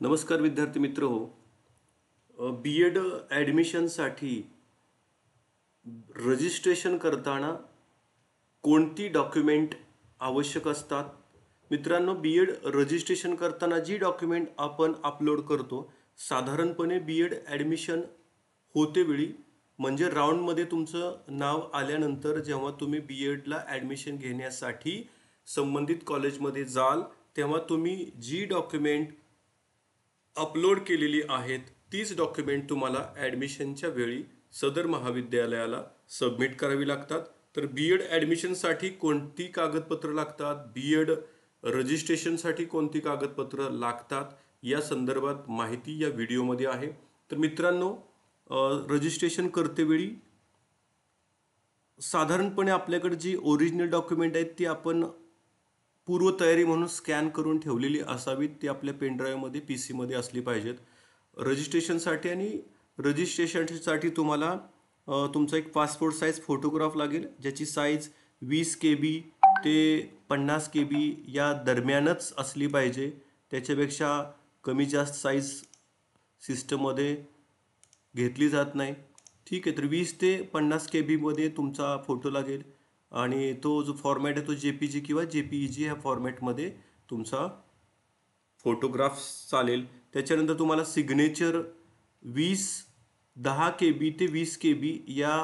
नमस्कार विद्यार्थी मित्र हो, बी एड ॲडमिशनसाठी रजिस्ट्रेशन करताना कोणती डॉक्युमेंट आवश्यक असतात? मित्रांनो, बी एड रजिस्ट्रेशन करताना जी डॉक्युमेंट आपण अपलोड करतो, साधारणपणे बी एड ॲडमिशन होतेवेळी म्हणजे राऊंडमध्ये तुमचं नाव आल्यानंतर जेव्हा तुम्ही बी एडला ॲडमिशन घेण्यासाठी संबंधित कॉलेजमध्ये जाल, तेव्हा तुम्ही जी डॉक्युमेंट अपलोड केलेली आहेत तीच डॉक्युमेंट तुम्हाला ॲडमिशनच्या वेळी सदर महाविद्यालयाला सबमिट करावी लागतात. तर बी एड ॲडमिशनसाठी कोणती कागदपत्र लागतात, बी एड रजिस्ट्रेशनसाठी कोणती कागदपत्र लागतात, या संदर्भात माहिती या व्हिडिओमध्ये आहे. तर मित्रांनो, रजिस्ट्रेशन करतेवेळी साधारणपणे आपल्याकडे जी ओरिजिनल डॉक्युमेंट आहेत ती आपण पूर्वतयारी म्हणून स्कॅन करून ठेवलेली असावीत. ती आपल्या पेनड्राईव्हमध्ये PC मध्ये असली पाहिजेत. रजिस्ट्रेशनसाठी तुम्हाला तुमचा एक पासपोर्ट साईज फोटोग्राफ लागेल, ज्याची साईज 20 KB ते 50 KB या दरम्यानच असली पाहिजे. त्याच्यापेक्षा कमी जास्त साईज सिस्टममध्ये घेतली जात नाही. ठीक आहे, तर 20 ते 50 KB मध्ये तुमचा फोटो लागेल आणि तो जो फॉर्मॅट आहे तो JPG किंवा JPEG ह्या फॉर्मॅटमध्ये तुमचा फोटोग्राफ चालेल. त्याच्यानंतर तुम्हाला सिग्नेचर 10 KB ते 20 KB या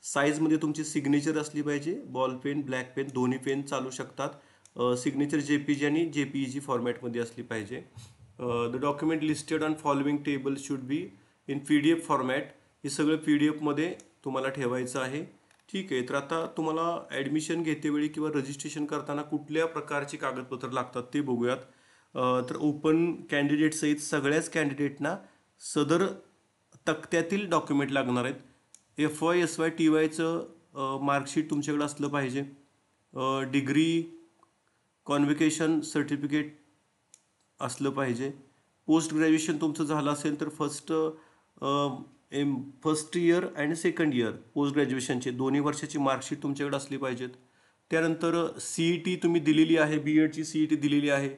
साईजमध्ये तुमची सिग्नेचर असली पाहिजे. बॉल पेन, ब्लॅक पेन दोन्ही पेन चालू शकतात. सिग्नेचर JPG आणि JPEG फॉर्मॅटमध्ये असली पाहिजे. The document listed on following table should be in PDF format. हे सगळं PDF मध्ये तुम्हाला ठेवायचं आहे. ठीक आहे, तर आता तुम्हाला ॲडमिशन घेतेवेळी किंवा रजिस्ट्रेशन करताना कुठल्या प्रकारची कागदपत्र लागतात ते बघूयात. तर ओपन कॅन्डिडेट सहित सगळ्याच कॅन्डिडेटना सदर तक्त्यातील डॉक्युमेंट लागणार आहेत. FY SY TYचं मार्कशीट तुमच्याकडे असलं पाहिजे. डिग्री कॉन्व्होकेशन सर्टिफिकेट असलं पाहिजे. पोस्ट ग्रॅज्युएशन तुमचं झालं असेल तर फर्स्ट इयर आणि सेकंड इयर पोस्ट ग्रॅज्युएशनचे दोन्ही वर्षाची मार्कशीट तुमच्याकडे असली पाहिजेत. त्यानंतर CET तुम्ही दिलेली आहे, बी एडची CET दिलेली आहे,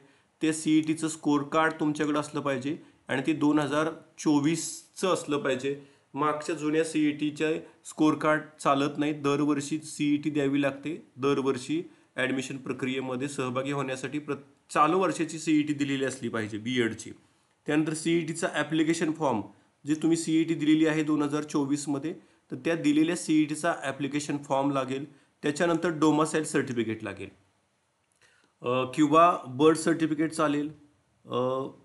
त्या CETचं स्कोर कार्ड तुमच्याकडे असलं पाहिजे आणि ते 2024चं असलं पाहिजे. मागच्या जुन्या CETच्या स्कोर कार्ड चालत नाही. दरवर्षी CET द्यावी लागते. दरवर्षी ॲडमिशन प्रक्रियेमध्ये सहभागी होण्यासाठी चालू वर्षाची CET दिलेली असली पाहिजे बी एडची. त्यानंतर CETचा ॲप्लिकेशन फॉर्म जे तुम्ही CET दिलेली आहे 2024मध्ये, तर त्या दिलेल्या CETचा ॲप्लिकेशन फॉर्म लागेल. त्याच्यानंतर डोमासाईल सर्टिफिकेट लागेल किंवा बर्थ सर्टिफिकेट चालेल.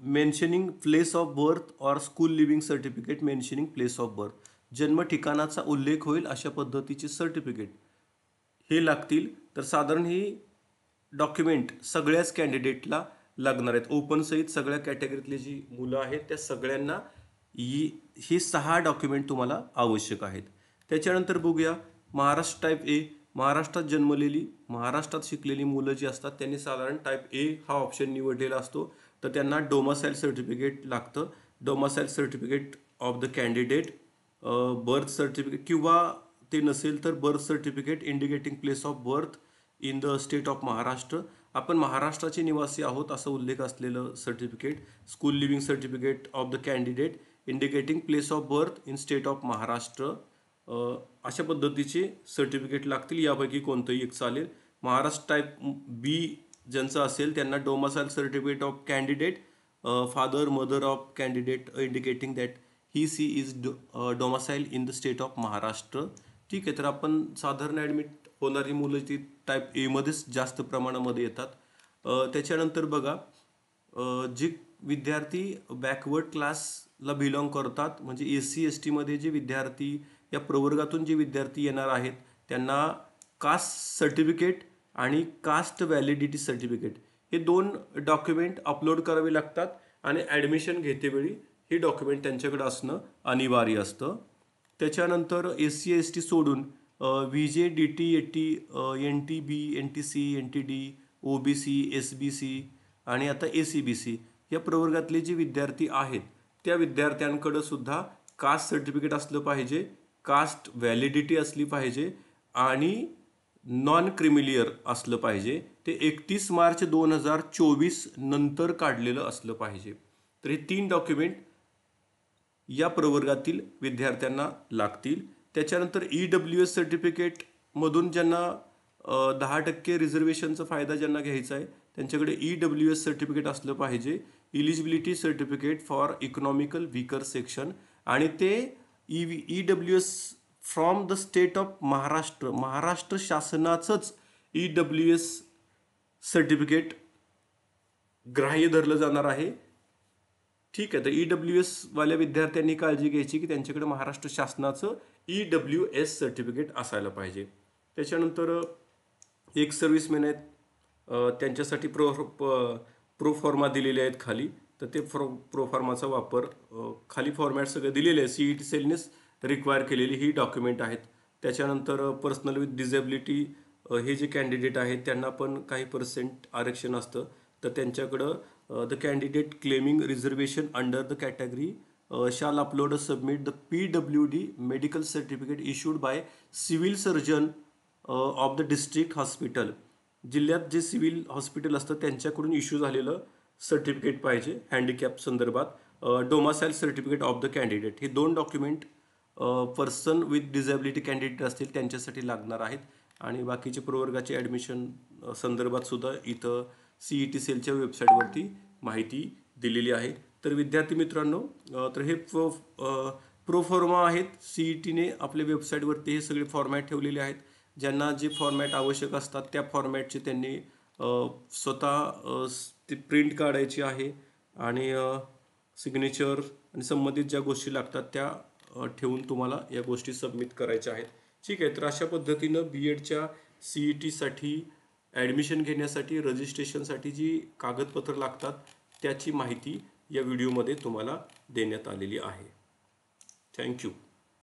Mentioning place of birth or school living certificate mentioning place of birth, जन्म ठिकाणाचा उल्लेख होईल अशा पद्धतीचे सर्टिफिकेट हे लागतील. तर साधारण ही डॉक्युमेंट सगळ्याच कॅन्डिडेटला लागणार आहेत. ओपन सहित सगळ्या कॅटेगरीतली जी मुलं आहेत त्या सगळ्यांना ही 6 डॉक्युमेंट तुम्हाला आवश्यक आहेत. त्याच्यानंतर बघूया महाराष्ट्र टाईप ए. महाराष्ट्रात जन्मलेली, महाराष्ट्रात शिकलेली मुलं जी असतात त्यांनी साधारण टाईप ए हा ऑप्शन निवडलेला असतो. तर त्यांना डोमासाईल सर्टिफिकेट लागतं. Domicile certificate of the candidate, birth certificate किंवा ते नसेल तर birth certificate indicating place of birth in the state of Maharashtra. आपण महाराष्ट्राचे निवासी आहोत असं उल्लेख असलेलं certificate. School living certificate of the candidate indicating place of birth in state of Maharashtra, अशा पद्धतीचे सर्टिफिकेट लागतील. यापैकी कोणतंही एक चालेल. महाराष्ट्र टाईप बी ज्यांचं असेल त्यांना domicile certificate of candidate, father mother of candidate indicating that he she is domicile in the state of Maharashtra. ठीक आहे, तर आपण साधारण ॲडमिट होणारी मुलं ती टाईप एमध्येच जास्त प्रमाणामध्ये येतात. त्याच्यानंतर बघा, जे विद्यार्थी बॅकवर्ड क्लासला बिलॉंग करतात म्हणजे SC ST मध्ये जे विद्यार्थी या प्रवर्गातून जे विद्यार्थी येणार आहेत त्यांना कास्ट सर्टिफिकेट आणि कास्ट व्हॅलिडिटी सर्टिफिकेट हे 2 डॉक्युमेंट अपलोड करावे लागतात आणि ॲडमिशन घेतेवेळी हे डॉक्युमेंट त्यांच्याकडे असणं अनिवार्य असतं. त्याच्यानंतर SC ST सोडून VJ DT AT NTB NTC NTD OBC SBC आणि आता ACBC या प्रवर्गातले जे विद्यार्थी आहेत त्या विद्यार्थ्यांकडे सुद्धा कास्ट सर्टिफिकेट असलं पाहिजे, कास्ट व्हॅलिडिटी असली पाहिजे आणि नॉन क्रिमिलियर असलं पाहिजे. ते 31 मार्च 2024 नंतर काढलेलं असलं पाहिजे. तर हे 3 डॉक्युमेंट या प्रवर्गातील विद्यार्थ्यांना लागतील. त्याच्यानंतर EWS सर्टिफिकेटमधून ज्यांना 10% रिझर्वेशनचा फायदा ज्यांना घ्यायचा आहे त्यांच्याकडे EWS सर्टिफिकेट असलं पाहिजे, eligibility certificate for economical weaker section, आणि ते EWS from the state of Maharashtra, Maharashtra शासनाचंच EWS सर्टिफिकेट ग्राह्य धरलं जाणार आहे. ठीक आहे, तर EWS वाल्या विद्यार्थ्यांनी काळजी घ्यायची की त्यांच्याकडे महाराष्ट्र शासनाचं EWS सर्टिफिकेट असायला पाहिजे. त्याच्यानंतर एक सर्व्हिसमॅन आहेत, त्यांच्यासाठी प्रोफॉर्मा दिलेले आहेत खाली, तर ते प्रोफॉर्माचा वापर खाली फॉर्मॅट सगळं दिलेले आहे. CET सेलनेच रिक्वायर केलेली ही डॉक्युमेंट आहेत. त्याच्यानंतर पर्सनल विथ डिझेबिलिटी हे जे कॅन्डिडेट आहेत त्यांना पण काही % आरक्षण असतं, तर त्यांच्याकडं the candidate claiming reservation under the category shall upload submit the PWD medical certificate issued by civil surgeon of the district hospital. जिल्ह्यात जे सिव्हिल हॉस्पिटल असतं त्यांच्याकडून इश्यू झालेलं सर्टिफिकेट पाहिजे हँडिकॅप संदर्भात. Domicile certificate of the candidate, हे 2 document person with disability candidate असतील त्यांच्यासाठी लागणार आहेत. आणि बाकीचे प्रवर्गाचे ॲडमिशन संदर्भात सुद्धा इथं CET सेलच्या वेबसाईटवरती माहिती दिलेली आहे. तर विद्यार्थी मित्रांनो, तर हे प्रोफॉर्मा आहेत. CETने आपल्या वेबसाईटवरती हे सगळे फॉर्मॅट ठेवलेले आहेत. ज्यांना जे फॉर्मॅट आवश्यक असतात त्या फॉर्मॅटचे त्यांनी स्वतः ते प्रिंट काढायची आहे आणि सिग्नेचर आणि संबंधित ज्या गोष्टी लागतात त्या ठेवून तुम्हाला या गोष्टी सबमिट करायच्या आहेत. ठीक आहे, तर अशा पद्धतीनं BEdच्या CETसाठी ॲडमिशन घेण्यासाठी रजिस्ट्रेशनसाठी जी कागदपत्र लागतात त्याची माहिती या व्हिडिओमध्ये तुम्हाला देण्यात आलेली आहे. थँक्यू.